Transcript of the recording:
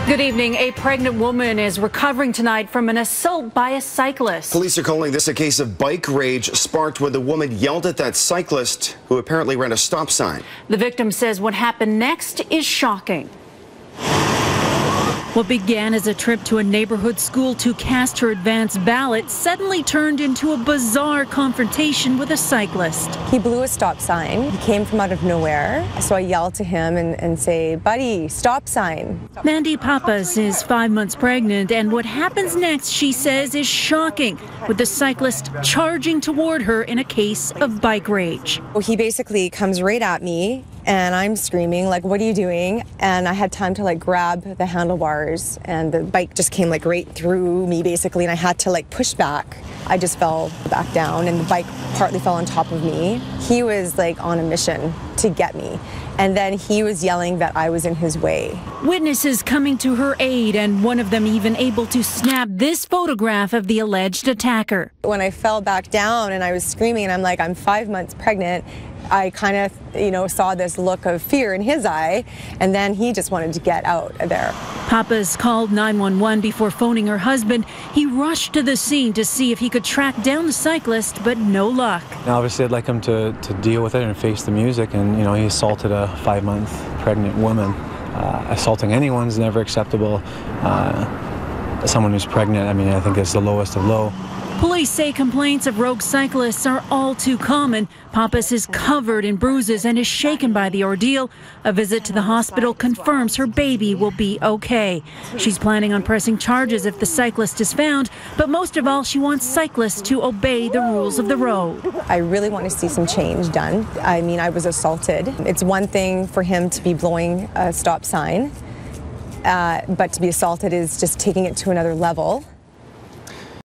Good evening. A pregnant woman is recovering tonight from an assault by a cyclist. Police are calling this a case of bike rage sparked when the woman yelled at that cyclist who apparently ran a stop sign. The victim says what happened next is shocking. What began as a trip to a neighborhood school to cast her advance ballot suddenly turned into a bizarre confrontation with a cyclist. He blew a stop sign. He came from out of nowhere. So I yelled to him and say, "Buddy, stop sign." Mandy Pappas is 5 months pregnant, and what happens next, she says, is shocking, with the cyclist charging toward her in a case of bike rage. Well, he basically comes right at me, and I'm screaming, like, "What are you doing?" And I had time to grab the handlebars, and the bike just came right through me basically, and I had to push back. I just fell back down, and the bike partly fell on top of me. He was on a mission to get me, and then he was yelling that I was in his way. Witnesses coming to her aid, and one of them even able to snap this photograph of the alleged attacker. When I fell back down and I was screaming, and I'm 5 months pregnant, I kind of, saw this look of fear in his eye, and then he just wanted to get out of there. Pappas called 911 before phoning her husband. He rushed to the scene to see if he could track down the cyclist, but no luck. Obviously, I'd like him to deal with it and face the music, and, he assaulted a 5-month pregnant woman. Assaulting anyone's never acceptable. Someone who's pregnant, I think it's the lowest of low. Police say complaints of rogue cyclists are all too common. Pappas is covered in bruises and is shaken by the ordeal. A visit to the hospital confirms her baby will be okay. She's planning on pressing charges if the cyclist is found, but most of all, she wants cyclists to obey the rules of the road. I really want to see some change done. I was assaulted. It's one thing for him to be blowing a stop sign, but to be assaulted is just taking it to another level.